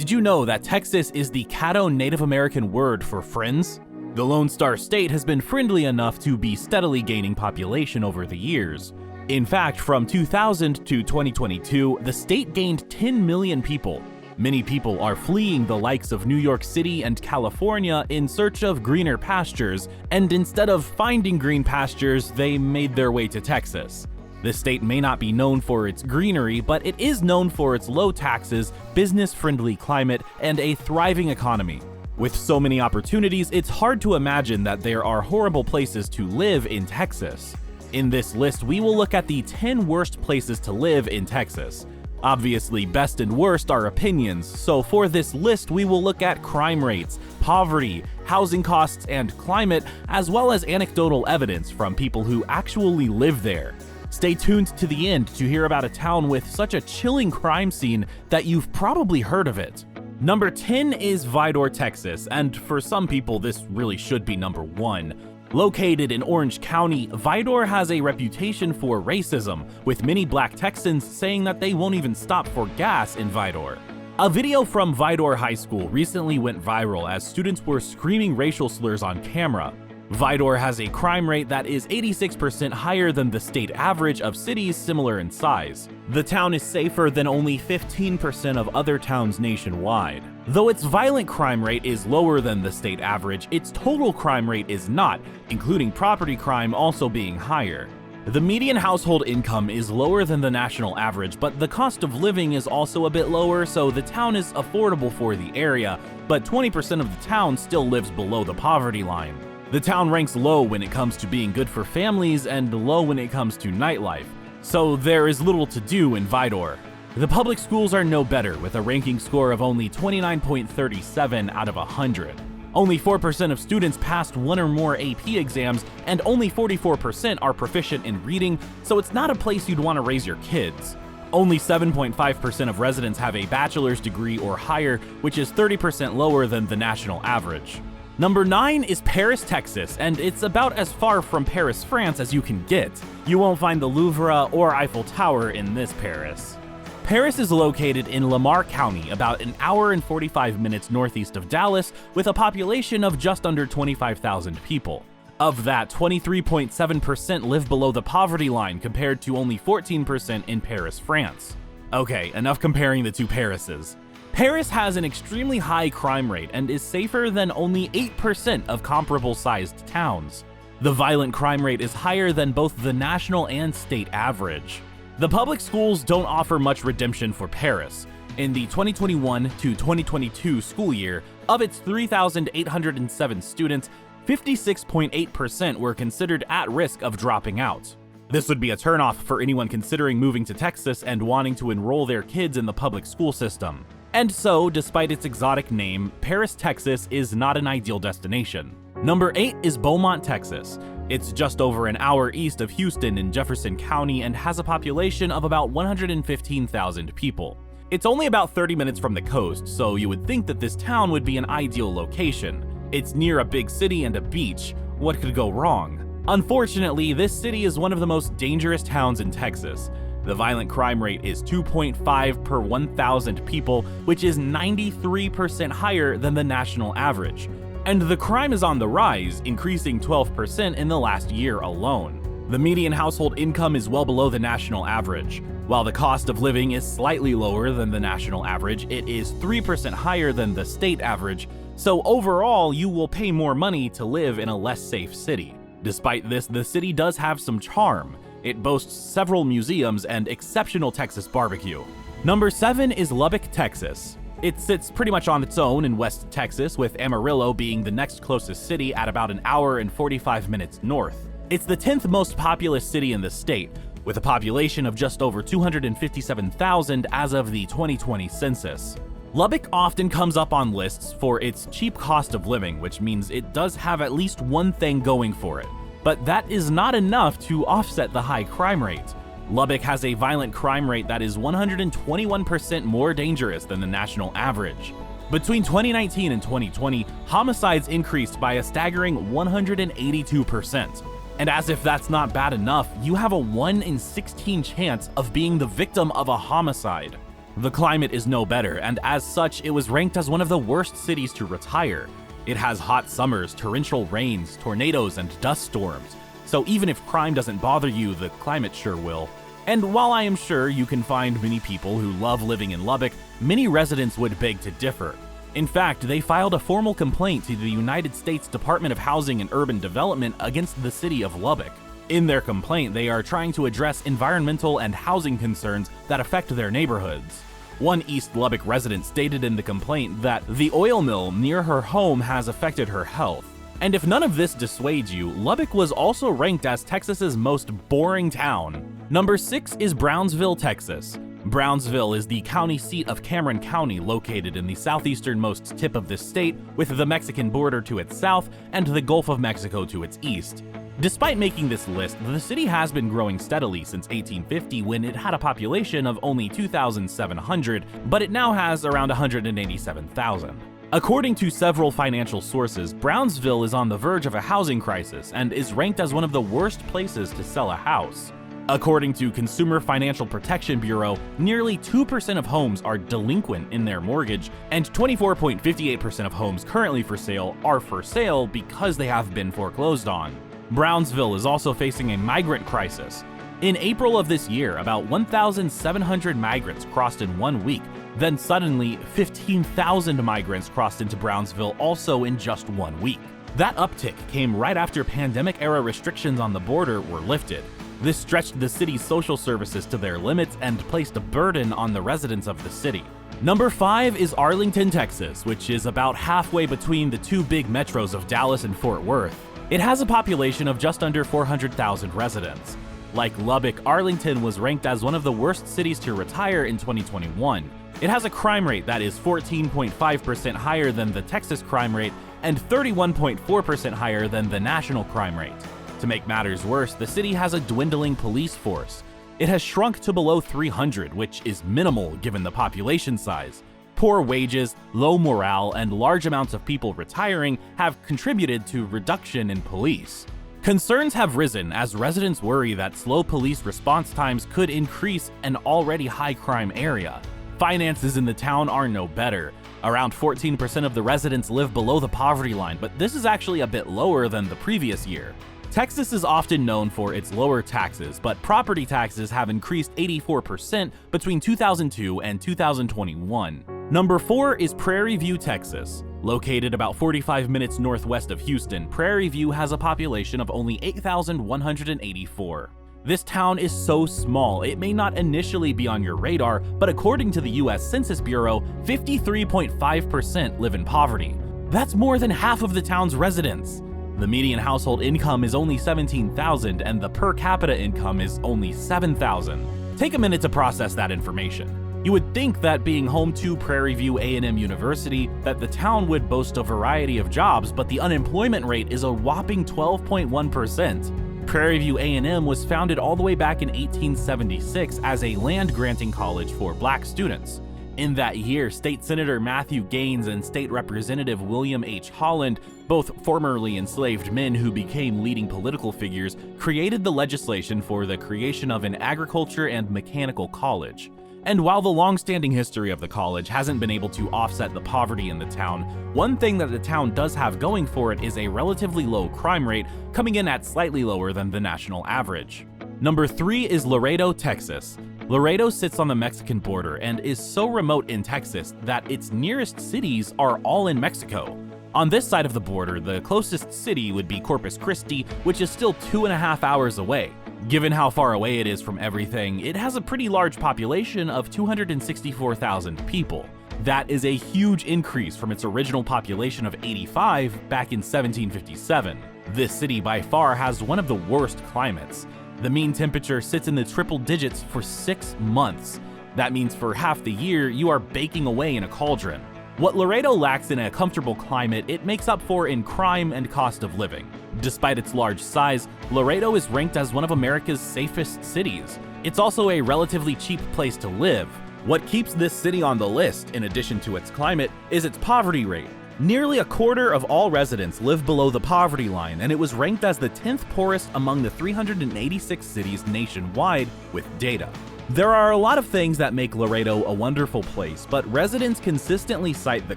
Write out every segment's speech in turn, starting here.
Did you know that Texas is the Caddo Native American word for friends? The Lone Star State has been friendly enough to be steadily gaining population over the years. In fact, from 2000 to 2022, the state gained 10 million people. Many people are fleeing the likes of New York City and California in search of greener pastures, and instead of finding green pastures, they made their way to Texas. The state may not be known for its greenery, but it is known for its low taxes, business-friendly climate, and a thriving economy. With so many opportunities, it's hard to imagine that there are horrible places to live in Texas. In this list, we will look at the 10 worst places to live in Texas. Obviously, best and worst are opinions, so for this list, we will look at crime rates, poverty, housing costs, and climate, as well as anecdotal evidence from people who actually live there. Stay tuned to the end to hear about a town with such a chilling crime scene that you've probably heard of it. Number 10 is Vidor, Texas, and for some people, this really should be number 1. Located in Orange County, Vidor has a reputation for racism, with many black Texans saying that they won't even stop for gas in Vidor. A video from Vidor High School recently went viral as students were screaming racial slurs on camera. Vidor has a crime rate that is 86% higher than the state average of cities similar in size. The town is safer than only 15% of other towns nationwide. Though its violent crime rate is lower than the state average, its total crime rate is not, including property crime also being higher. The median household income is lower than the national average, but the cost of living is also a bit lower, so the town is affordable for the area, but 20% of the town still lives below the poverty line. The town ranks low when it comes to being good for families and low when it comes to nightlife, so there is little to do in Vidor. The public schools are no better, with a ranking score of only 29.37 out of 100. Only 4% of students passed one or more AP exams, and only 44% are proficient in reading, so it's not a place you'd want to raise your kids. Only 7.5% of residents have a bachelor's degree or higher, which is 30% lower than the national average. Number 9 is Paris, Texas, and it's about as far from Paris, France as you can get. You won't find the Louvre or Eiffel Tower in this Paris. Paris is located in Lamar County, about an hour and 45 minutes northeast of Dallas, with a population of just under 25,000 people. Of that, 23.7% live below the poverty line compared to only 14% in Paris, France. Okay, enough comparing the two Parises. Paris has an extremely high crime rate and is safer than only 8% of comparable-sized towns. The violent crime rate is higher than both the national and state average. The public schools don't offer much redemption for Paris. In the 2021 to 2022 school year, of its 3,807 students, 56.8% were considered at risk of dropping out. This would be a turnoff for anyone considering moving to Texas and wanting to enroll their kids in the public school system. And so, despite its exotic name, Paris, Texas is not an ideal destination. Number 8 is Beaumont, Texas. It's just over an hour east of Houston in Jefferson County and has a population of about 115,000 people. It's only about 30 minutes from the coast, so you would think that this town would be an ideal location. It's near a big city and a beach. What could go wrong? Unfortunately, this city is one of the most dangerous towns in Texas. The violent crime rate is 2.5 per 1,000 people, which is 93% higher than the national average. And the crime is on the rise, increasing 12% in the last year alone. The median household income is well below the national average. While the cost of living is slightly lower than the national average, it is 3% higher than the state average, so overall you will pay more money to live in a less safe city. Despite this, the city does have some charm. It boasts several museums and exceptional Texas barbecue. Number 7 is Lubbock, Texas. It sits pretty much on its own in West Texas, with Amarillo being the next closest city at about an hour and 45 minutes north. It's the 10th most populous city in the state, with a population of just over 257,000 as of the 2020 census. Lubbock often comes up on lists for its cheap cost of living, which means it does have at least one thing going for it. But that is not enough to offset the high crime rate. Lubbock has a violent crime rate that is 121% more dangerous than the national average. Between 2019 and 2020, homicides increased by a staggering 182%. And as if that's not bad enough, you have a 1 in 16 chance of being the victim of a homicide. The climate is no better, and as such, it was ranked as one of the worst cities to retire. It has hot summers, torrential rains, tornadoes, and dust storms. So even if crime doesn't bother you, the climate sure will. And while I am sure you can find many people who love living in Lubbock, many residents would beg to differ. In fact, they filed a formal complaint to the United States Department of Housing and Urban Development against the city of Lubbock. In their complaint, they are trying to address environmental and housing concerns that affect their neighborhoods. One East Lubbock resident stated in the complaint that the oil mill near her home has affected her health. And if none of this dissuades you, Lubbock was also ranked as Texas's most boring town. Number 6 is Brownsville, Texas. Brownsville is the county seat of Cameron County, located in the southeasternmost tip of the state, with the Mexican border to its south and the Gulf of Mexico to its east. Despite making this list, the city has been growing steadily since 1850, when it had a population of only 2,700, but it now has around 187,000. According to several financial sources, Brownsville is on the verge of a housing crisis and is ranked as one of the worst places to sell a house. According to Consumer Financial Protection Bureau, nearly 2% of homes are delinquent in their mortgage, and 24.58% of homes currently for sale are for sale because they have been foreclosed on. Brownsville is also facing a migrant crisis. In April of this year, about 1,700 migrants crossed in 1 week. Then suddenly, 15,000 migrants crossed into Brownsville also in just 1 week. That uptick came right after pandemic-era restrictions on the border were lifted. This stretched the city's social services to their limits and placed a burden on the residents of the city. Number 5 is Arlington, Texas, which is about halfway between the two big metros of Dallas and Fort Worth. It has a population of just under 400,000 residents. Like Lubbock, Arlington was ranked as one of the worst cities to retire in 2021. It has a crime rate that is 14.5% higher than the Texas crime rate and 31.4% higher than the national crime rate. To make matters worse, the city has a dwindling police force. It has shrunk to below 300, which is minimal given the population size. Poor wages, low morale, and large amounts of people retiring have contributed to reduction in police. Concerns have risen as residents worry that slow police response times could increase an already high crime area. Finances in the town are no better. Around 14% of the residents live below the poverty line, but this is actually a bit lower than the previous year. Texas is often known for its lower taxes, but property taxes have increased 84% between 2002 and 2021. Number 4 is Prairie View, Texas. Located about 45 minutes northwest of Houston, Prairie View has a population of only 8,184. This town is so small, it may not initially be on your radar, but according to the US Census Bureau, 53.5% live in poverty. That's more than half of the town's residents. The median household income is only $17,000 and the per capita income is only $7,000. Take a minute to process that information. You would think that being home to Prairie View A&M University, that the town would boast a variety of jobs, but the unemployment rate is a whopping 12.1%. Prairie View A&M was founded all the way back in 1876 as a land-granting college for black students. In that year, State Senator Matthew Gaines and State Representative William H. Holland, both formerly enslaved men who became leading political figures, created the legislation for the creation of an agriculture and mechanical college. And while the long-standing history of the college hasn't been able to offset the poverty in the town, one thing that the town does have going for it is a relatively low crime rate, coming in at slightly lower than the national average. Number 3 is Laredo, Texas. Laredo sits on the Mexican border and is so remote in Texas that its nearest cities are all in Mexico. On this side of the border, the closest city would be Corpus Christi, which is still 2.5 hours away. Given how far away it is from everything, it has a pretty large population of 264,000 people. That is a huge increase from its original population of 85 back in 1757. This city by far has one of the worst climates. The mean temperature sits in the triple digits for 6 months. That means for half the year, you are baking away in a cauldron. What Laredo lacks in a comfortable climate, it makes up for in crime and cost of living. Despite its large size, Laredo is ranked as one of America's safest cities. It's also a relatively cheap place to live. What keeps this city on the list, in addition to its climate, is its poverty rate. Nearly a quarter of all residents live below the poverty line, and it was ranked as the 10th poorest among the 386 cities nationwide with data. There are a lot of things that make Laredo a wonderful place, but residents consistently cite the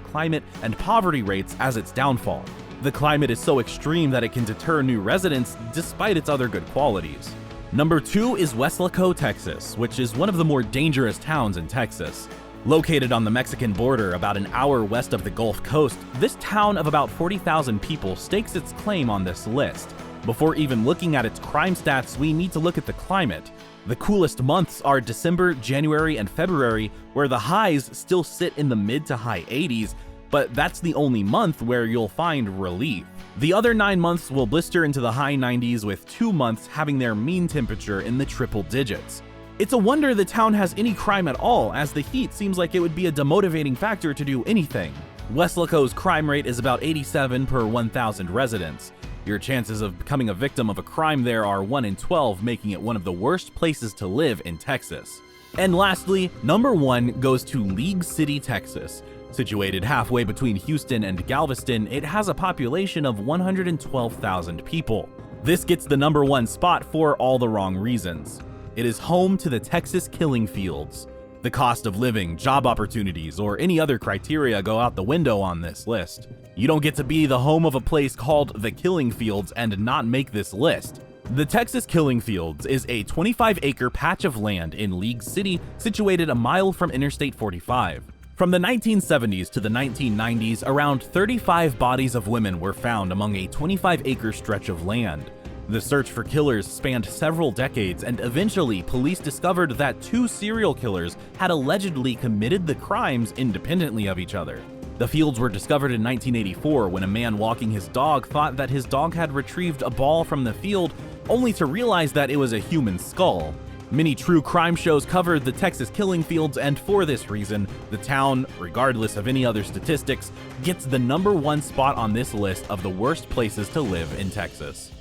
climate and poverty rates as its downfall. The climate is so extreme that it can deter new residents despite its other good qualities. Number 2 is Weslaco, Texas, which is one of the more dangerous towns in Texas. Located on the Mexican border about an hour west of the Gulf Coast, this town of about 40,000 people stakes its claim on this list. Before even looking at its crime stats, we need to look at the climate. The coolest months are December, January, and February, where the highs still sit in the mid to high 80s, but that's the only month where you'll find relief. The other 9 months will blister into the high 90s, with 2 months having their mean temperature in the triple digits. It's a wonder the town has any crime at all, as the heat seems like it would be a demotivating factor to do anything. Weslaco's crime rate is about 87 per 1,000 residents. Your chances of becoming a victim of a crime there are 1 in 12, making it one of the worst places to live in Texas. And lastly, number 1 goes to League City, Texas. Situated halfway between Houston and Galveston, it has a population of 112,000 people. This gets the number 1 spot for all the wrong reasons. It is home to the Texas killing fields. The cost of living, job opportunities, or any other criteria go out the window on this list. You don't get to be the home of a place called the Killing Fields and not make this list. The Texas Killing Fields is a 25-acre patch of land in League City situated a mile from Interstate 45. From the 1970s to the 1990s, around 35 bodies of women were found among a 25-acre stretch of land. The search for killers spanned several decades, and eventually police discovered that 2 serial killers had allegedly committed the crimes independently of each other. The fields were discovered in 1984 when a man walking his dog thought that his dog had retrieved a ball from the field, only to realize that it was a human skull. Many true crime shows covered the Texas killing fields, and for this reason, the town, regardless of any other statistics, gets the number 1 spot on this list of the worst places to live in Texas.